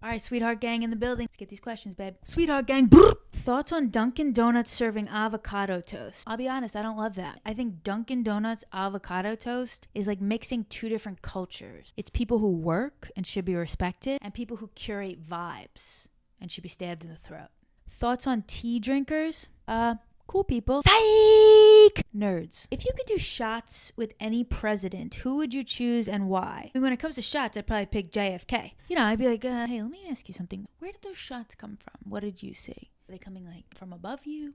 All right, sweetheart gang in the building. Let's get these questions, babe. Sweetheart gang. Thoughts on Dunkin Donuts serving avocado toast? I'll be honest, I don't love that. I think Dunkin Donuts avocado toast is like mixing two different cultures. It's people who work and should be respected, and people who curate vibes and should be stabbed in the throat. Thoughts on tea drinkers? Cool people. Psych! Nerds. If you could do shots with any president, who would you choose and why? I mean, when it comes to shots, I'd probably pick JFK. You know, I'd be like, hey, let me ask you something. Where did those shots come from? What did you see? Are they coming like from above you?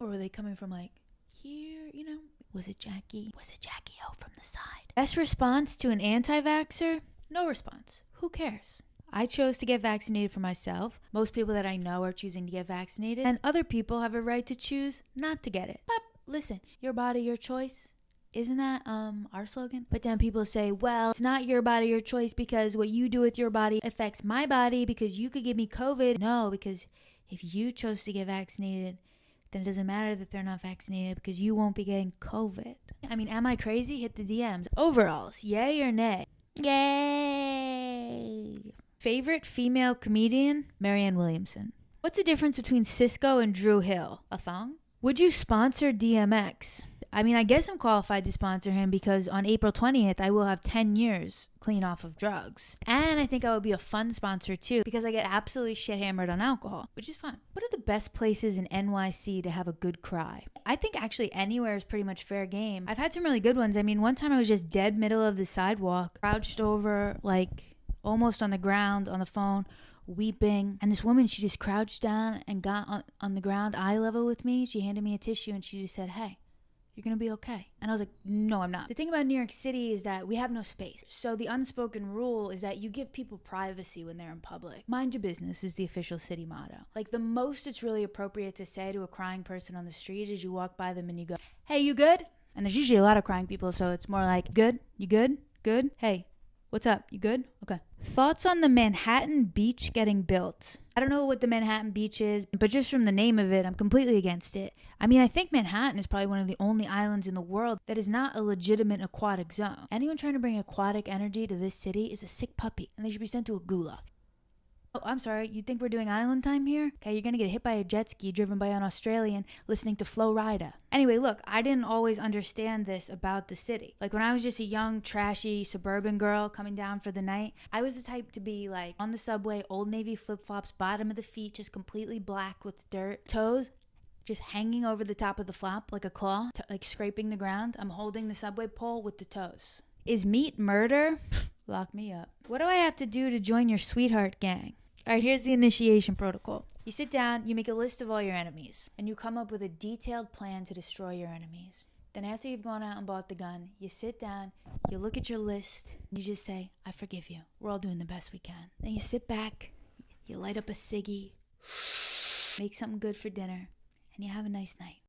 Or are they coming from like here, you know? Was it Jackie? Was it Jackie O from the side? Best response to an anti-vaxxer? No response. Who cares? I chose to get vaccinated for myself. Most people that I know are choosing to get vaccinated. And other people have a right to choose not to get it. But listen, your body, your choice. Isn't that our slogan? But then people say, well, it's not your body, your choice because what you do with your body affects my body because you could give me COVID. No, because if you chose to get vaccinated, then it doesn't matter that they're not vaccinated because you won't be getting COVID. I mean, am I crazy? Hit the DMs. Overalls, yay or nay? Yay! Favorite female comedian? Marianne Williamson. What's the difference between Sisqo and Dru Hill? A thong? Would you sponsor DMX? I mean, I guess I'm qualified to sponsor him because on April 20th, I will have 10 years clean off of drugs. And I think I would be a fun sponsor too because I get absolutely shit hammered on alcohol, which is fun. What are the best places in NYC to have a good cry? I think actually anywhere is pretty much fair game. I've had some really good ones. I mean, one time I was just dead middle of the sidewalk, crouched over like almost on the ground on the phone, weeping. And this woman, she just crouched down and got on the ground eye level with me. She handed me a tissue and she just said, hey, you're going to be okay. And I was like, no, I'm not. The thing about New York City is that we have no space. So the unspoken rule is that you give people privacy when they're in public. Mind your business is the official city motto. Like the most it's really appropriate to say to a crying person on the street is you walk by them and you go, hey, you good? And there's usually a lot of crying people. So it's more like, good? You good? Good? Hey, what's up? You good? Okay. Thoughts on the Manhattan Beach getting built? I don't know what the Manhattan Beach is, but just from the name of it, I'm completely against it. I mean, I think Manhattan is probably one of the only islands in the world that is not a legitimate aquatic zone. Anyone trying to bring aquatic energy to this city is a sick puppy, and they should be sent to a gulag. Oh, I'm sorry, you think we're doing island time here? Okay, you're gonna get hit by a jet ski driven by an Australian listening to Flo Rida. Anyway, look, I didn't always understand this about the city. Like when I was just a young, trashy, suburban girl coming down for the night, I was the type to be like on the subway, Old Navy flip-flops, bottom of the feet, just completely black with dirt, toes just hanging over the top of the flop like a claw, like scraping the ground. I'm holding the subway pole with the toes. Is meat murder? Lock me up. What do I have to do to join your sweetheart gang? All right, here's the initiation protocol. You sit down, you make a list of all your enemies, and you come up with a detailed plan to destroy your enemies. Then after you've gone out and bought the gun, you sit down, you look at your list, and you just say, I forgive you. We're all doing the best we can. Then you sit back, you light up a ciggy, make something good for dinner, and you have a nice night.